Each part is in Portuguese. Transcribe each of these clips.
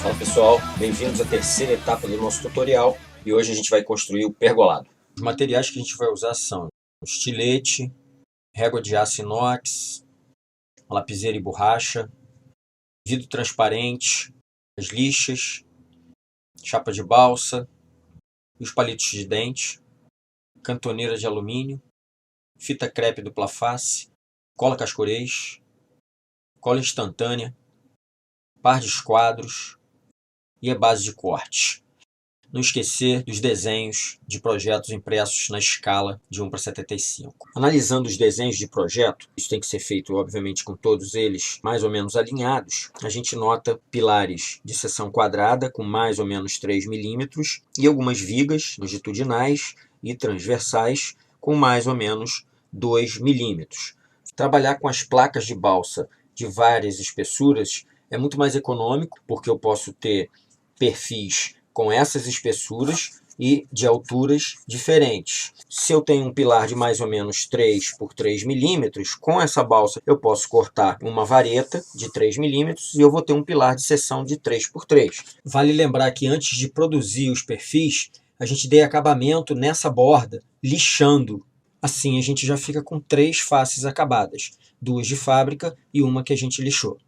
Fala pessoal, bem-vindos à terceira etapa do nosso tutorial e hoje a gente vai construir o pergolado. Os materiais que a gente vai usar são estilete, régua de aço inox, lapiseira e borracha, vidro transparente, as lixas, chapa de balsa, os palitos de dente, cantoneira de alumínio, fita crepe dupla face, cola cascorês, cola instantânea, par de esquadros e a base de corte. Não esquecer dos desenhos de projetos impressos na escala de 1:75. Analisando os desenhos de projeto, isso tem que ser feito obviamente com todos eles mais ou menos alinhados, a gente nota pilares de seção quadrada com mais ou menos 3 milímetros e algumas vigas longitudinais e transversais com mais ou menos 2 milímetros. Trabalhar com as placas de balsa de várias espessuras é muito mais econômico, porque eu posso ter perfis com essas espessuras e de alturas diferentes. Se eu tenho um pilar de mais ou menos 3 por 3 milímetros, com essa balsa eu posso cortar uma vareta de 3 milímetros e eu vou ter um pilar de seção de 3 por 3. Vale lembrar que antes de produzir os perfis, a gente dê acabamento nessa borda, lixando. Assim a gente já fica com 3 faces acabadas, 2 de fábrica e uma que a gente lixou.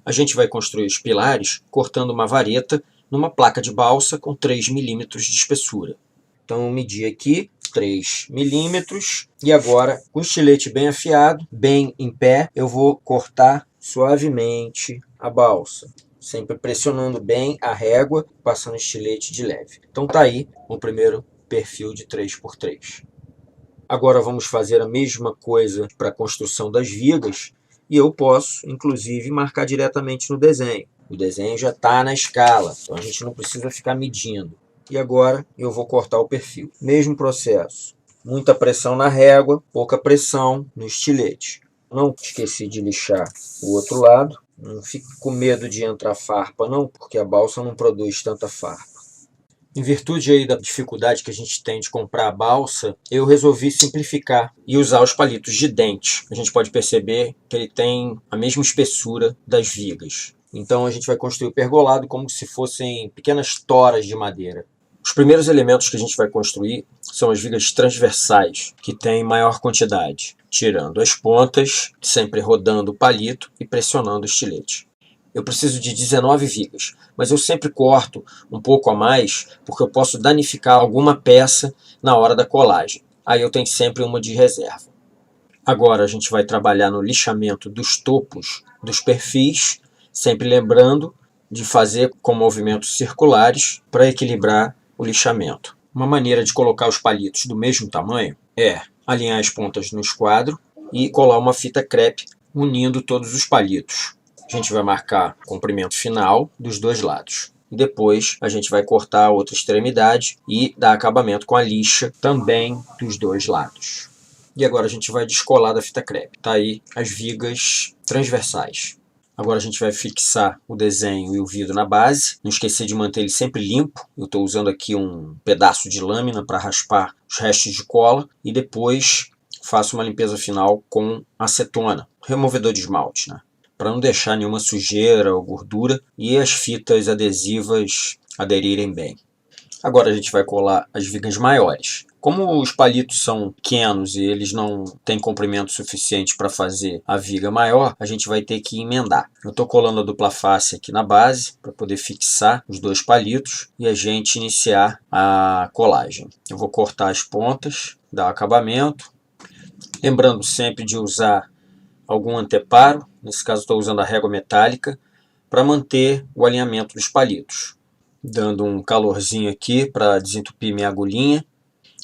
A gente vai construir os pilares cortando uma vareta numa placa de balsa com 3 milímetros de espessura. Então eu medi aqui 3 milímetros e agora com o estilete bem afiado, bem em pé, eu vou cortar suavemente a balsa, sempre pressionando bem a régua, passando estilete de leve. Então tá aí o primeiro perfil de 3 por 3. Agora vamos fazer a mesma coisa para a construção das vigas e eu posso, inclusive, marcar diretamente no desenho. O desenho já está na escala, então a gente não precisa ficar medindo. E agora eu vou cortar o perfil. Mesmo processo. Muita pressão na régua, pouca pressão no estilete. Não esqueci de lixar o outro lado. Não fique com medo de entrar farpa não, porque a balsa não produz tanta farpa. Em virtude aí da dificuldade que a gente tem de comprar a balsa, eu resolvi simplificar e usar os palitos de dente. A gente pode perceber que ele tem a mesma espessura das vigas. Então a gente vai construir o pergolado como se fossem pequenas toras de madeira. Os primeiros elementos que a gente vai construir são as vigas transversais, que têm maior quantidade, tirando as pontas, sempre rodando o palito e pressionando o estilete. Eu preciso de 19 vigas, mas eu sempre corto um pouco a mais, porque eu posso danificar alguma peça na hora da colagem. Aí eu tenho sempre uma de reserva. Agora a gente vai trabalhar no lixamento dos topos dos perfis, sempre lembrando de fazer com movimentos circulares para equilibrar o lixamento. Uma maneira de colocar os palitos do mesmo tamanho é alinhar as pontas no esquadro e colar uma fita crepe unindo todos os palitos. A gente vai marcar o comprimento final dos dois lados. E depois a gente vai cortar a outra extremidade e dar acabamento com a lixa também dos dois lados. E agora a gente vai descolar da fita crepe. Tá aí as vigas transversais. Agora a gente vai fixar o desenho e o vidro na base. Não esquecer de manter ele sempre limpo. Eu estou usando aqui um pedaço de lâmina para raspar os restos de cola. E depois faço uma limpeza final com acetona, removedor de esmalte, né? Para não deixar nenhuma sujeira ou gordura e as fitas adesivas aderirem bem. Agora a gente vai colar as vigas maiores. Como os palitos são pequenos e eles não têm comprimento suficiente para fazer a viga maior, a gente vai ter que emendar. Eu estou colando a dupla face aqui na base para poder fixar os dois palitos e a gente iniciar a colagem. Eu vou cortar as pontas, dar o acabamento, lembrando sempre de usar algum anteparo, nesse caso estou usando a régua metálica, para manter o alinhamento dos palitos. Dando um calorzinho aqui para desentupir minha agulhinha.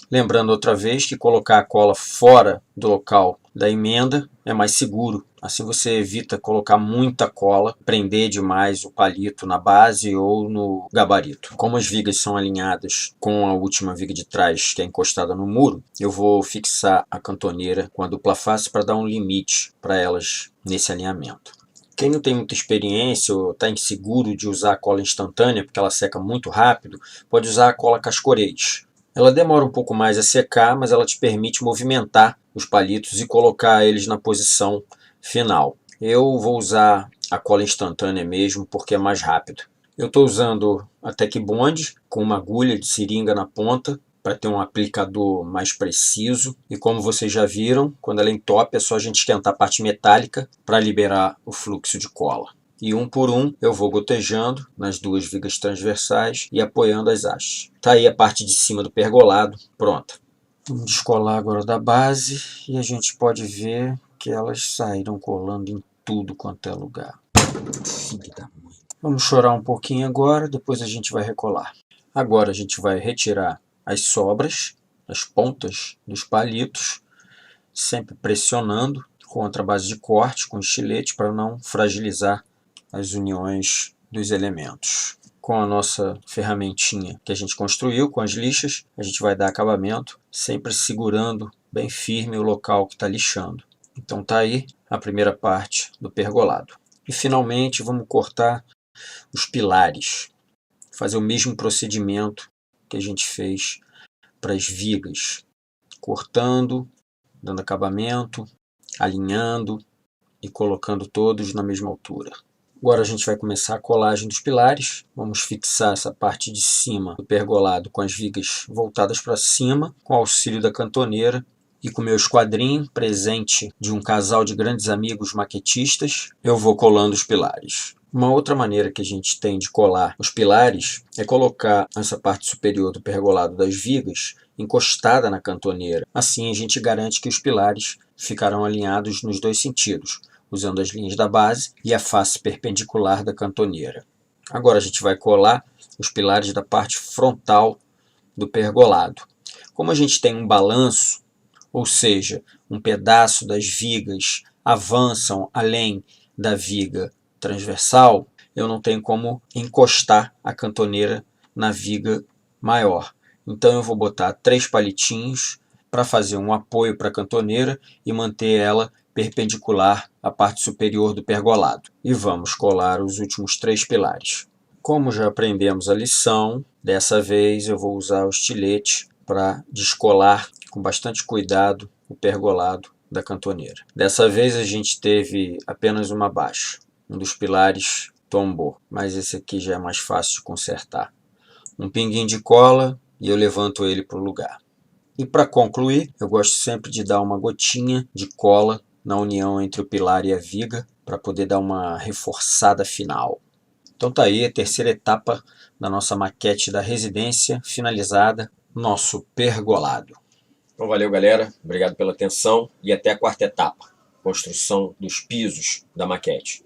Lembrando outra vez que colocar a cola fora do local da emenda é mais seguro. Assim você evita colocar muita cola, prender demais o palito na base ou no gabarito. Como as vigas são alinhadas com a última viga de trás, que é encostada no muro, eu vou fixar a cantoneira com a dupla face para dar um limite para elas nesse alinhamento. Quem não tem muita experiência ou está inseguro de usar a cola instantânea, porque ela seca muito rápido, pode usar a cola cascorês. Ela demora um pouco mais a secar, mas ela te permite movimentar os palitos e colocar eles na posição final. Eu vou usar a cola instantânea mesmo, porque é mais rápido. Eu estou usando a Tec Bond com uma agulha de seringa na ponta para ter um aplicador mais preciso. E como vocês já viram, quando ela entope é só a gente esquentar a parte metálica para liberar o fluxo de cola. E um por um eu vou gotejando nas duas vigas transversais e apoiando as hastes. Tá aí a parte de cima do pergolado pronta. Vamos descolar agora da base e a gente pode ver que elas saíram colando em tudo quanto é lugar. Filho da mãe. Vamos chorar um pouquinho agora, depois a gente vai recolar. Agora a gente vai retirar as sobras, as pontas dos palitos, sempre pressionando contra a base de corte com estilete para não fragilizar as uniões dos elementos. Com a nossa ferramentinha que a gente construiu com as lixas, a gente vai dar acabamento, sempre segurando bem firme o local que está lixando. Então tá aí a primeira parte do pergolado. E finalmente vamos cortar os pilares, fazer o mesmo procedimento que a gente fez para as vigas, cortando, dando acabamento, alinhando e colocando todos na mesma altura. Agora a gente vai começar a colagem dos pilares. Vamos fixar essa parte de cima do pergolado com as vigas voltadas para cima, com o auxílio da cantoneira. E com meu esquadrinho, presente de um casal de grandes amigos maquetistas, eu vou colando os pilares. Uma outra maneira que a gente tem de colar os pilares é colocar essa parte superior do pergolado das vigas encostada na cantoneira. Assim a gente garante que os pilares ficarão alinhados nos dois sentidos, usando as linhas da base e a face perpendicular da cantoneira. Agora a gente vai colar os pilares da parte frontal do pergolado. Como a gente tem um balanço, ou seja, um pedaço das vigas avançam além da viga transversal, eu não tenho como encostar a cantoneira na viga maior. Então eu vou botar 3 palitinhos para fazer um apoio para a cantoneira e manter ela perpendicular à parte superior do pergolado. E vamos colar os últimos 3 pilares. Como já aprendemos a lição, dessa vez eu vou usar o estilete para descolar com bastante cuidado o pergolado da cantoneira. Dessa vez a gente teve apenas uma baixa. Um dos pilares tombou, mas esse aqui já é mais fácil de consertar. Um pinguinho de cola e eu levanto ele para o lugar. E para concluir, eu gosto sempre de dar uma gotinha de cola na união entre o pilar e a viga para poder dar uma reforçada final. Então tá aí a terceira etapa da nossa maquete da residência finalizada, nosso pergolado. Então valeu, galera, obrigado pela atenção e até a quarta etapa, construção dos pisos da maquete.